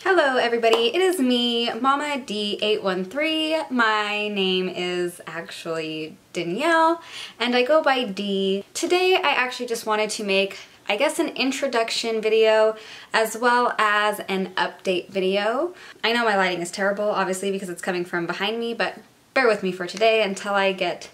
Hello everybody, it is me, Mama D813. My name is actually Danielle and I go by D. Today I actually just wanted to make, I guess, an introduction video as well as an update video. I know my lighting is terrible, obviously, because it's coming from behind me, but bear with me for today until I get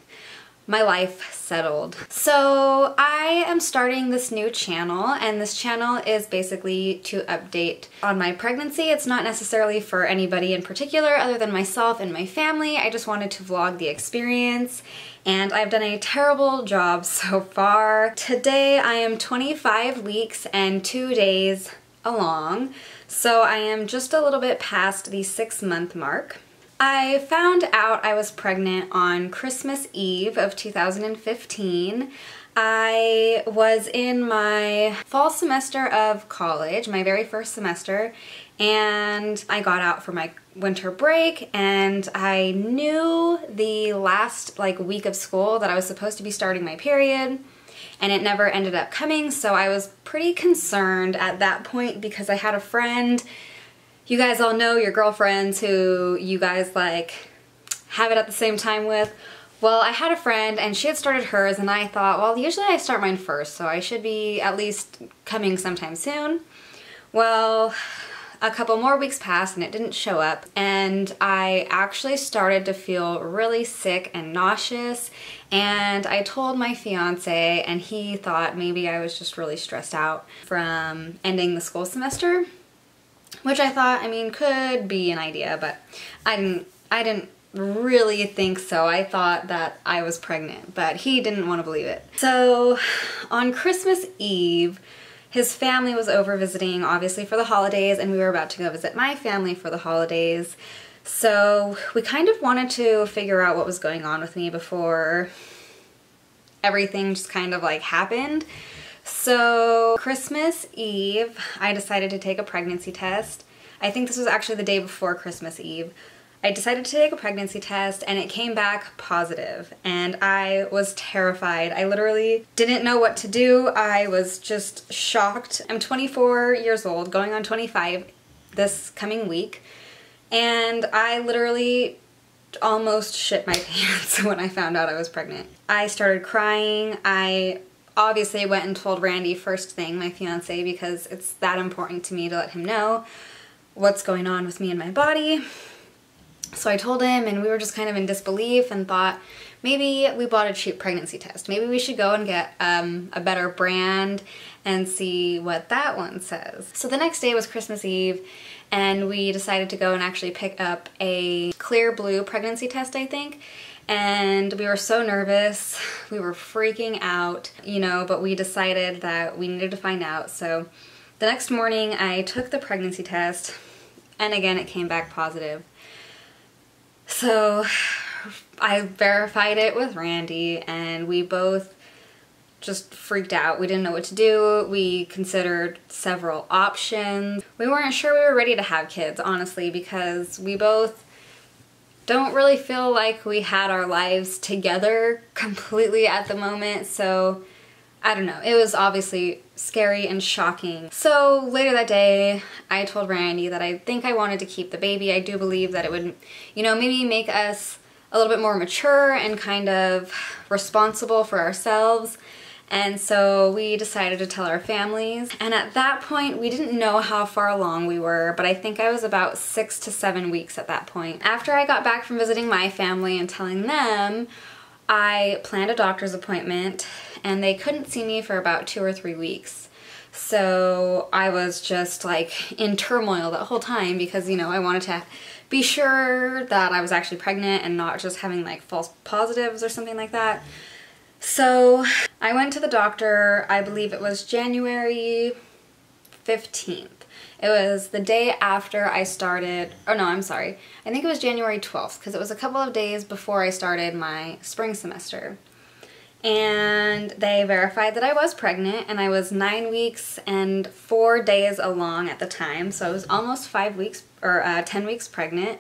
my life settled. So I am starting this new channel, and this channel is basically to update on my pregnancy. It's not necessarily for anybody in particular other than myself and my family. I just wanted to vlog the experience, and I've done a terrible job so far. Today I am 25 weeks and 2 days along, so I am just a little bit past the 6-month mark. I found out I was pregnant on Christmas Eve of 2015. I was in my fall semester of college, my very first semester, and I got out for my winter break, and I knew the last week of school that I was supposed to be starting my period, and it never ended up coming, so I was pretty concerned at that point because I had a friend. You guys all know your girlfriends who you guys have it at the same time with. Well, I had a friend and she had started hers, and I thought, well, usually I start mine first, so I should be at least coming sometime soon. Well, a couple more weeks passed and it didn't show up, and I actually started to feel really sick and nauseous, and I told my fiance, and he thought maybe I was just really stressed out from ending the school semester. Which I thought, could be an idea, but I didn't really think so. I thought that I was pregnant, but he didn't want to believe it. So on Christmas Eve, his family was over visiting, obviously, for the holidays, and we were about to go visit my family for the holidays. So we kind of wanted to figure out what was going on with me before everything just kind of happened. So Christmas Eve, I decided to take a pregnancy test. I think this was actually the day before Christmas Eve. I decided to take a pregnancy test and it came back positive, and I was terrified. I literally didn't know what to do. I was just shocked. I'm 24 years old, going on 25 this coming week, and I literally almost shit my pants when I found out I was pregnant. I started crying. I obviously went and told Randy first thing, my fiance, because it's that important to me to let him know what's going on with me and my body. So I told him, and we were just kind of in disbelief and thought maybe we bought a cheap pregnancy test. Maybe we should go and get a better brand and see what that one says. So the next day was Christmas Eve, and we decided to go and actually pick up a clear blue pregnancy test, I think. And we were so nervous, we were freaking out, but we decided that we needed to find out. So the next morning I took the pregnancy test, and again it came back positive. So I verified it with Randy, and we both just freaked out. We didn't know what to do. We considered several options. We weren't sure we were ready to have kids, honestly, because we both don't really feel like we had our lives together completely at the moment, so I don't know. It was obviously scary and shocking. So later that day, I told Randy that I think I wanted to keep the baby. I do believe that it would, maybe make us a little bit more mature and kind of responsible for ourselves. And so we decided to tell our families, and at that point we didn't know how far along we were, but I think I was about 6 to 7 weeks at that point. After I got back from visiting my family and telling them, I planned a doctor's appointment, and they couldn't see me for about 2 or 3 weeks. So I was just in turmoil that whole time because, I wanted to be sure that I was actually pregnant and not just having false positives or something like that. So I went to the doctor, I believe it was January 15th. It was the day after I started, oh no, I'm sorry. I think it was January 12th because it was a couple of days before I started my spring semester. And they verified that I was pregnant, and I was 9 weeks and 4 days along at the time. So I was almost 5 weeks, or 10 weeks pregnant,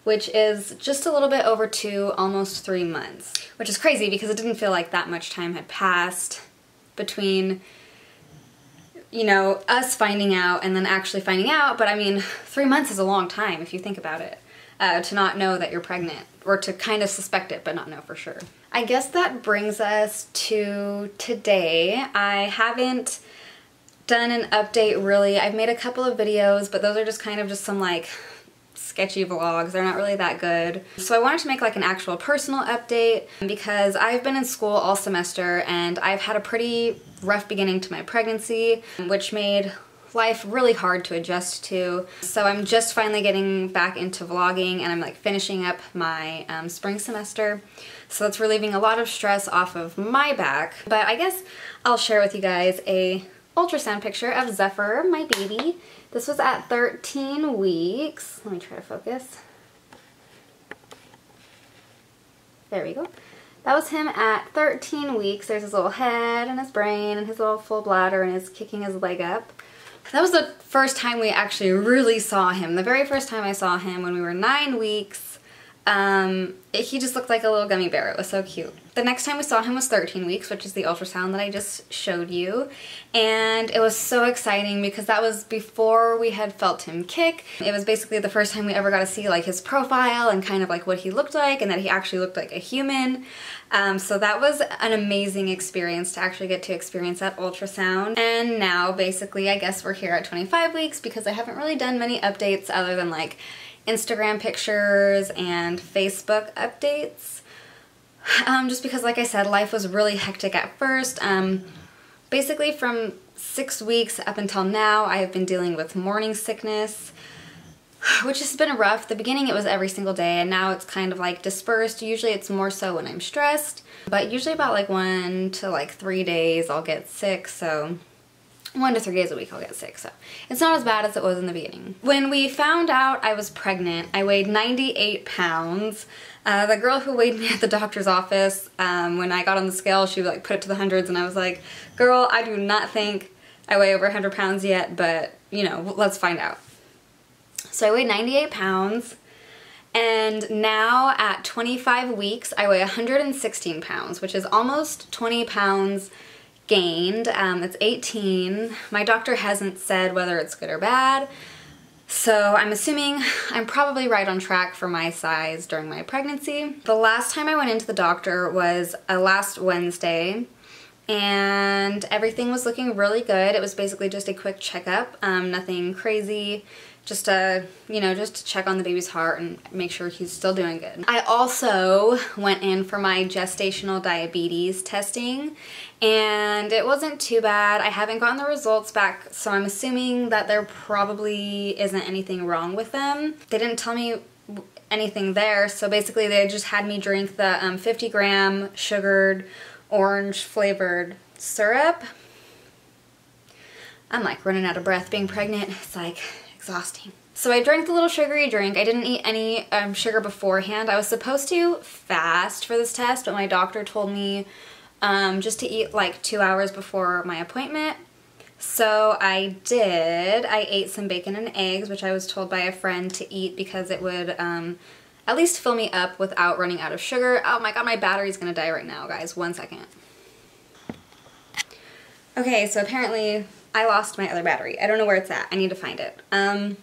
which is just a little bit over 2, almost 3 months, which is crazy because it didn't feel like that much time had passed between you know, us finding out and then actually finding out, but I mean, 3 months is a long time if you think about it, to not know that you're pregnant, or to kind of suspect it but not know for sure. I guess that brings us to today. I haven't done an update really. I've made a couple of videos, but those are just kind of just some like sketchy vlogs. They're not really that good. So I wanted to make like an actual personal update because I've been in school all semester and I've had a pretty rough beginning to my pregnancy, which made life really hard to adjust to. So I'm just finally getting back into vlogging and I'm like finishing up my spring semester. So that's relieving a lot of stress off of my back. But I guess I'll share with you guys a ultrasound picture of Zephyr, my baby. This was at 13 weeks. Let me try to focus. There we go. That was him at 13 weeks. There's his little head and his brain and his little full bladder and his kicking his leg up. That was the first time we actually really saw him. The very first time I saw him when we were 9 weeks. He just looked like a little gummy bear. It was so cute. The next time we saw him was 13 weeks, which is the ultrasound that I just showed you. And it was so exciting because that was before we had felt him kick. It was basically the first time we ever got to see like his profile and kind of like what he looked like and that he actually looked like a human. So that was an amazing experience to actually get to experience that ultrasound. And now basically I guess we're here at 25 weeks because I haven't really done many updates other than like Instagram pictures and Facebook updates. Just because like I said, life was really hectic at first. Basically from 6 weeks up until now, I have been dealing with morning sickness, which has been rough. The beginning it was every single day and now it's kind of like dispersed. Usually it's more so when I'm stressed, but usually about like 1 to like 3 days I'll get sick, so 1 to 3 days a week I'll get sick, so it's not as bad as it was in the beginning. When we found out I was pregnant, I weighed 98 pounds. The girl who weighed me at the doctor's office, when I got on the scale, she like put it to the hundreds and I was like, girl, I do not think I weigh over 100 pounds yet, but you know, let's find out. So I weighed 98 pounds and now at 25 weeks I weigh 116 pounds, which is almost 20 pounds gained. It's 18. My doctor hasn't said whether it's good or bad, so I'm assuming I'm probably right on track for my size during my pregnancy. The last time I went into the doctor was last Wednesday and everything was looking really good. It was basically just a quick checkup, nothing crazy. Just to, you know, just to check on the baby's heart and make sure he's still doing good. I also went in for my gestational diabetes testing and it wasn't too bad. I haven't gotten the results back, so I'm assuming that there probably isn't anything wrong with them. They didn't tell me anything there, so basically they just had me drink the 50-gram sugared orange flavored syrup. I'm like running out of breath being pregnant. It's like exhausting. So I drank the little sugary drink. I didn't eat any sugar beforehand. I was supposed to fast for this test, but my doctor told me just to eat like 2 hours before my appointment. So I did. I ate some bacon and eggs, which I was told by a friend to eat because it would at least fill me up without running out of sugar. Oh my god, my battery's gonna die right now, guys. 1 second. Okay, so apparently I lost my other battery. I don't know where it's at. I need to find it. I'm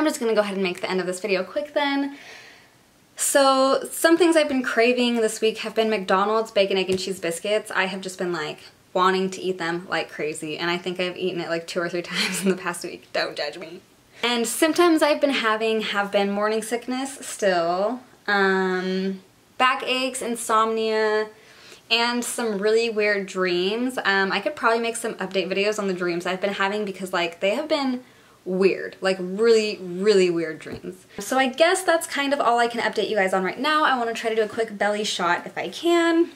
just gonna go ahead and make the end of this video quick then. So some things I've been craving this week have been McDonald's bacon, egg, and cheese biscuits. I have just been like wanting to eat them like crazy, and I think I've eaten it like 2 or 3 times in the past week. Don't judge me. And symptoms I've been having have been morning sickness still, back aches, insomnia, and some really weird dreams. I could probably make some update videos on the dreams I've been having because like they have been weird, like really, really weird dreams. So I guess that's kind of all I can update you guys on right now. I want to try to do a quick belly shot if I can.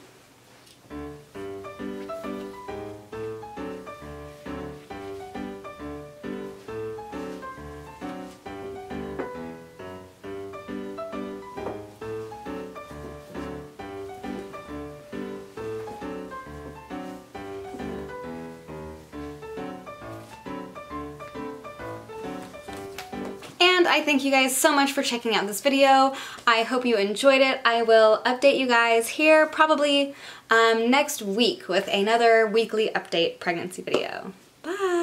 And I thank you guys so much for checking out this video. I hope you enjoyed it. I will update you guys here probably next week with another weekly update pregnancy video. Bye!